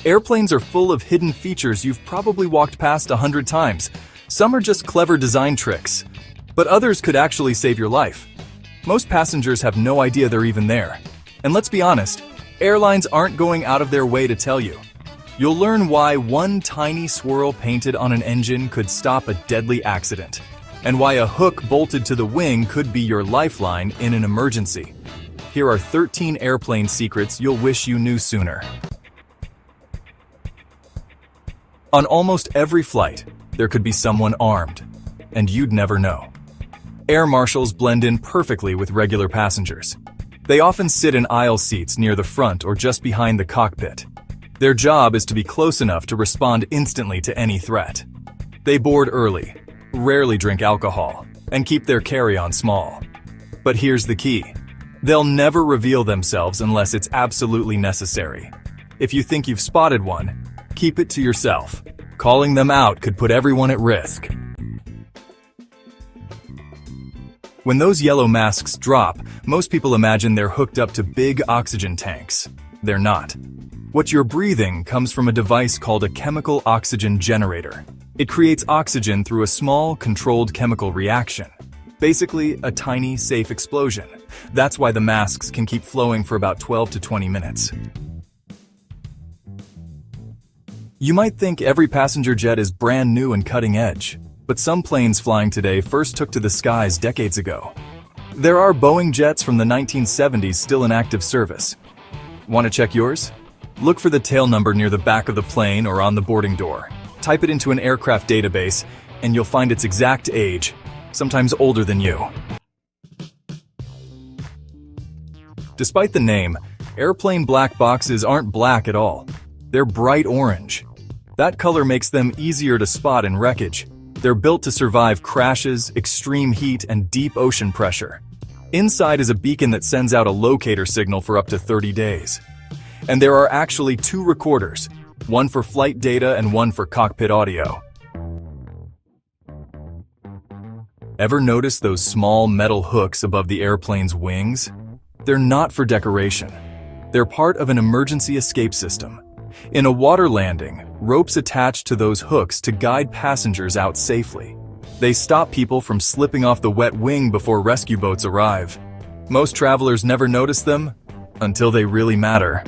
Airplanes are full of hidden features you've probably walked past 100 times. Some are just clever design tricks, but others could actually save your life. Most passengers have no idea they're even there. And let's be honest, airlines aren't going out of their way to tell you. You'll learn why one tiny swirl painted on an engine could stop a deadly accident, and why a hook bolted to the wing could be your lifeline in an emergency. Here are 13 airplane secrets you'll wish you knew sooner. On almost every flight, there could be someone armed, and you'd never know. Air marshals blend in perfectly with regular passengers. They often sit in aisle seats near the front or just behind the cockpit. Their job is to be close enough to respond instantly to any threat. They board early, rarely drink alcohol, and keep their carry-on small. But here's the key. They'll never reveal themselves unless it's absolutely necessary. If you think you've spotted one, keep it to yourself. Calling them out could put everyone at risk. When those yellow masks drop, most people imagine they're hooked up to big oxygen tanks. They're not. What you're breathing comes from a device called a chemical oxygen generator. It creates oxygen through a small, controlled chemical reaction. Basically, a tiny, safe explosion. That's why the masks can keep flowing for about 12 to 20 minutes. You might think every passenger jet is brand new and cutting edge, but some planes flying today first took to the skies decades ago. There are Boeing jets from the 1970s still in active service. Want to check yours? Look for the tail number near the back of the plane or on the boarding door. Type it into an aircraft database, and you'll find its exact age, sometimes older than you. Despite the name, airplane black boxes aren't black at all. They're bright orange. That color makes them easier to spot in wreckage. They're built to survive crashes, extreme heat, and deep ocean pressure. Inside is a beacon that sends out a locator signal for up to 30 days. And there are actually 2 recorders, one for flight data and one for cockpit audio. Ever notice those small metal hooks above the airplane's wings? They're not for decoration. They're part of an emergency escape system. In a water landing, ropes attach to those hooks to guide passengers out safely. They stop people from slipping off the wet wing before rescue boats arrive. Most travelers never notice them until they really matter.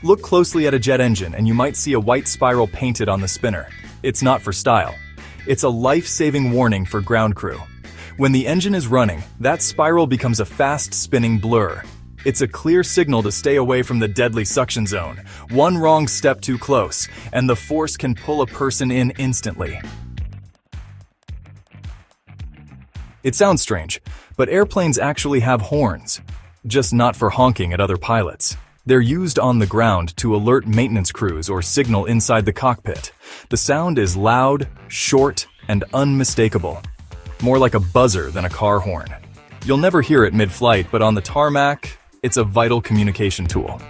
Look closely at a jet engine and you might see a white spiral painted on the spinner. It's not for style. It's a life-saving warning for ground crew. When the engine is running, that spiral becomes a fast-spinning blur. It's a clear signal to stay away from the deadly suction zone. One wrong step too close, and the force can pull a person in instantly. It sounds strange, but airplanes actually have horns, just not for honking at other pilots. They're used on the ground to alert maintenance crews or signal inside the cockpit. The sound is loud, short, and unmistakable. More like a buzzer than a car horn. You'll never hear it mid-flight, but on the tarmac, it's a vital communication tool.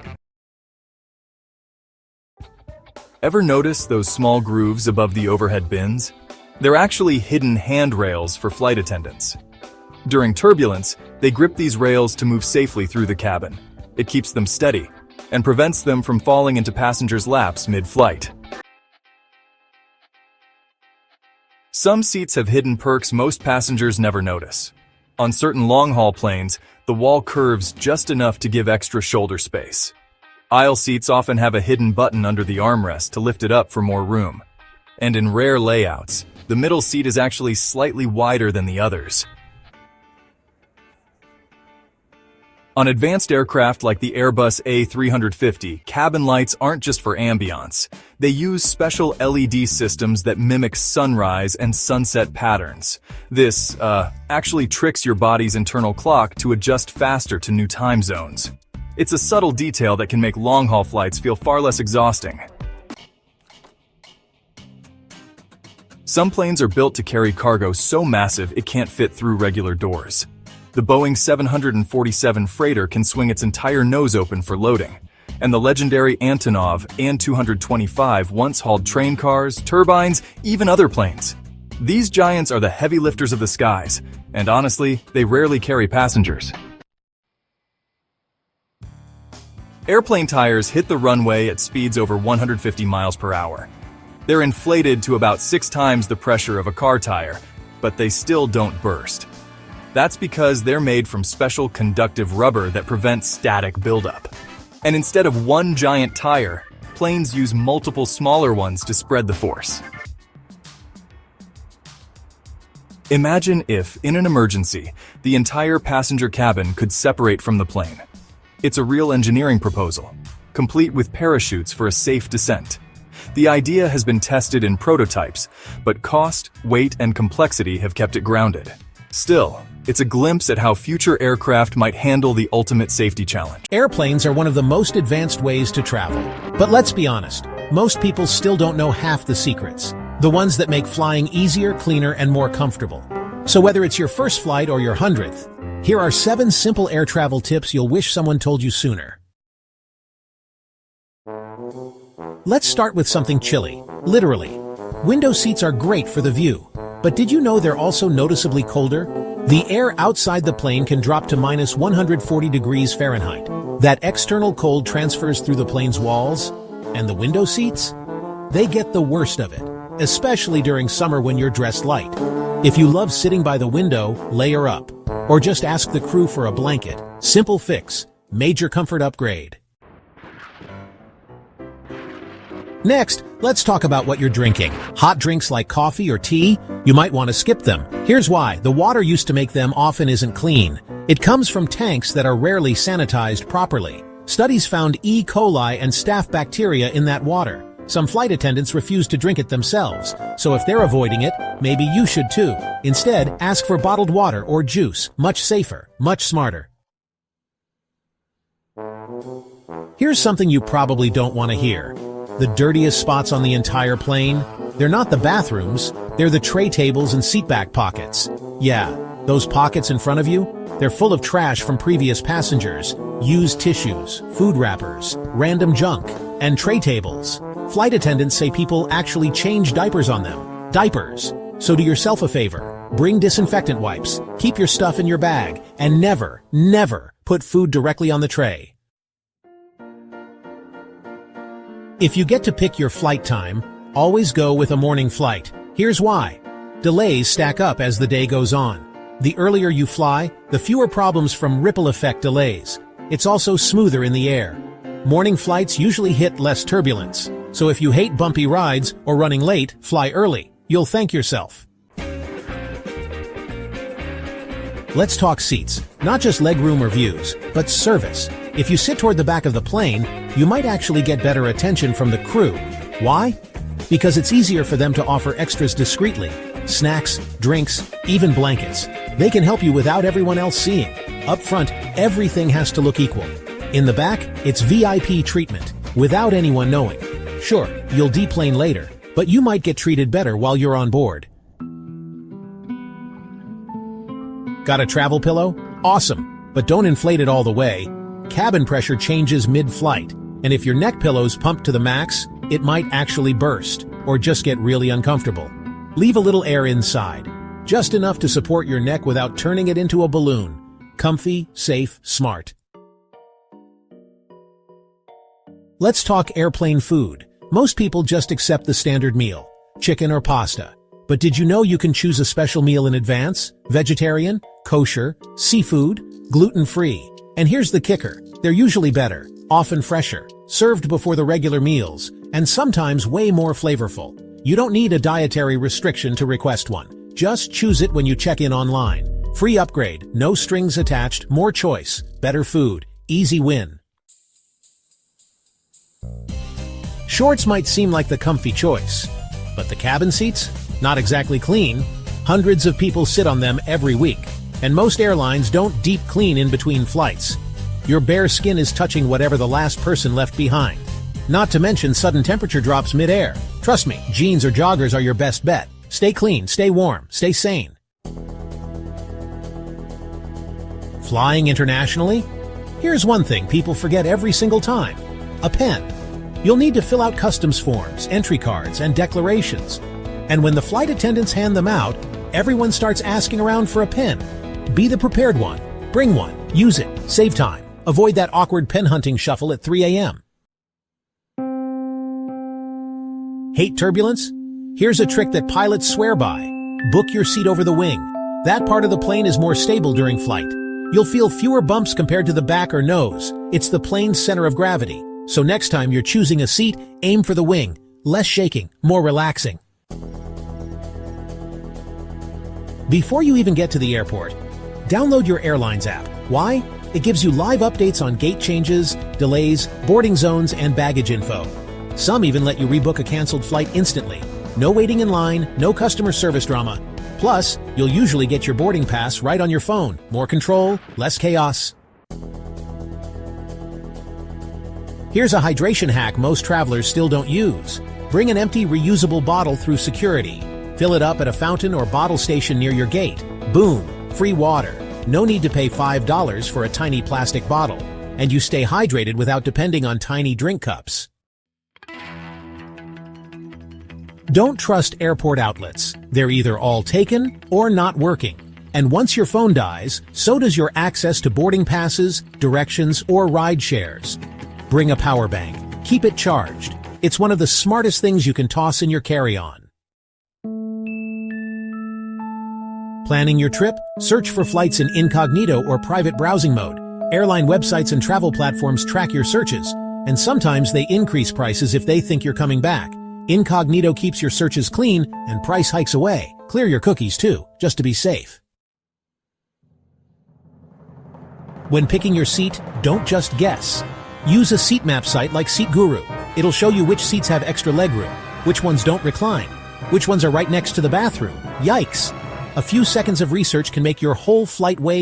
Ever notice those small grooves above the overhead bins? They're actually hidden handrails for flight attendants. During turbulence, they grip these rails to move safely through the cabin. It keeps them steady and prevents them from falling into passengers' laps mid-flight. Some seats have hidden perks most passengers never notice. On certain long-haul planes, the wall curves just enough to give extra shoulder space. Aisle seats often have a hidden button under the armrest to lift it up for more room. And in rare layouts, the middle seat is actually slightly wider than the others. On advanced aircraft like the Airbus A350, cabin lights aren't just for ambiance. They use special LED systems that mimic sunrise and sunset patterns. This, actually tricks your body's internal clock to adjust faster to new time zones. It's a subtle detail that can make long-haul flights feel far less exhausting. Some planes are built to carry cargo so massive it can't fit through regular doors. The Boeing 747 freighter can swing its entire nose open for loading, and the legendary Antonov An-225 once hauled train cars, turbines, even other planes. These giants are the heavy lifters of the skies, and honestly, they rarely carry passengers. Airplane tires hit the runway at speeds over 150 miles per hour. They're inflated to about 6 times the pressure of a car tire, but they still don't burst. That's because they're made from special conductive rubber that prevents static buildup. And instead of one giant tire, planes use multiple smaller ones to spread the force. Imagine if, in an emergency, the entire passenger cabin could separate from the plane. It's a real engineering proposal, complete with parachutes for a safe descent. The idea has been tested in prototypes, but cost, weight, and complexity have kept it grounded. Still, it's a glimpse at how future aircraft might handle the ultimate safety challenge. Airplanes are one of the most advanced ways to travel. But let's be honest, most people still don't know half the secrets. The ones that make flying easier, cleaner, and more comfortable. So whether it's your first flight or your 100th, here are 7 simple air travel tips you'll wish someone told you sooner. Let's start with something chilly. Literally. Window seats are great for the view. But did you know they're also noticeably colder? The air outside the plane can drop to minus 140 degrees Fahrenheit. That external cold transfers through the plane's walls. And the window seats? They get the worst of it, especially during summer when you're dressed light. If you love sitting by the window, layer up. Or just ask the crew for a blanket. Simple fix. Major comfort upgrade. Next, let's talk about what you're drinking. Hot drinks like coffee or tea? You might want to skip them. Here's why. The water used to make them often isn't clean. It comes from tanks that are rarely sanitized properly. Studies found E. coli and staph bacteria in that water. Some flight attendants refuse to drink it themselves, so if they're avoiding it, maybe you should too. Instead, ask for bottled water or juice. Much safer, much smarter. Here's something you probably don't want to hear. The dirtiest spots on the entire plane? They're not the bathrooms, they're the tray tables and seatback pockets. Yeah, those pockets in front of you? They're full of trash from previous passengers, used tissues, food wrappers, random junk, and tray tables. Flight attendants say people actually change diapers on them. Diapers. So do yourself a favor. Bring disinfectant wipes, keep your stuff in your bag, and never, never put food directly on the tray. If you get to pick your flight time, always go with a morning flight. Here's why. Delays stack up as the day goes on. The earlier you fly, the fewer problems from ripple effect delays. It's also smoother in the air. Morning flights usually hit less turbulence. So if you hate bumpy rides or running late, fly early. You'll thank yourself. Let's talk seats. Not just legroom or views, but service. If you sit toward the back of the plane, you might actually get better attention from the crew. Why? Because it's easier for them to offer extras discreetly. Snacks, drinks, even blankets. They can help you without everyone else seeing. Up front, everything has to look equal. In the back, it's VIP treatment, without anyone knowing. Sure, you'll deplane later, but you might get treated better while you're on board. Got a travel pillow? Awesome, but don't inflate it all the way. Cabin pressure changes mid-flight, and if your neck pillow's pumped to the max, it might actually burst, or just get really uncomfortable. Leave a little air inside, just enough to support your neck without turning it into a balloon. Comfy, safe, smart. Let's talk airplane food. Most people just accept the standard meal, chicken or pasta. But did you know you can choose a special meal in advance? Vegetarian, kosher, seafood, gluten-free. And here's the kicker. They're usually better, often fresher, served before the regular meals, and sometimes way more flavorful. You don't need a dietary restriction to request one. Just choose it when you check in online. Free upgrade, no strings attached, more choice, better food, easy win. Shorts might seem like the comfy choice, but the cabin seats? Not exactly clean. Hundreds of people sit on them every week, and most airlines don't deep clean in between flights. Your bare skin is touching whatever the last person left behind. Not to mention sudden temperature drops mid-air. Trust me, jeans or joggers are your best bet. Stay clean, stay warm, stay sane. Flying internationally? Here's one thing people forget every single time. A pen. You'll need to fill out customs forms, entry cards, and declarations. And when the flight attendants hand them out, everyone starts asking around for a pen. Be the prepared one. Bring one. Use it. Save time. Avoid that awkward pen hunting shuffle at 3 a.m. Hate turbulence? Here's a trick that pilots swear by. Book your seat over the wing. That part of the plane is more stable during flight. You'll feel fewer bumps compared to the back or nose. It's the plane's center of gravity. So next time you're choosing a seat, aim for the wing. Less shaking, more relaxing. Before you even get to the airport, download your airline's app. Why? It gives you live updates on gate changes, delays, boarding zones, and baggage info. Some even let you rebook a canceled flight instantly. No waiting in line, no customer service drama. Plus, you'll usually get your boarding pass right on your phone. More control, less chaos. Here's a hydration hack most travelers still don't use. Bring an empty, reusable bottle through security. Fill it up at a fountain or bottle station near your gate. Boom! Free water. No need to pay $5 for a tiny plastic bottle. And you stay hydrated without depending on tiny drink cups. Don't trust airport outlets. They're either all taken or not working. And once your phone dies, so does your access to boarding passes, directions, or ride shares. Bring a power bank. Keep it charged. It's one of the smartest things you can toss in your carry-on. Planning your trip? Search for flights in incognito or private browsing mode. Airline websites and travel platforms track your searches, and sometimes they increase prices if they think you're coming back. Incognito keeps your searches clean and price hikes away. Clear your cookies too, just to be safe. When picking your seat, don't just guess. Use a seat map site like Seat Guru. It'll show you which seats have extra legroom, which ones don't recline, which ones are right next to the bathroom. Yikes! A few seconds of research can make your whole flight way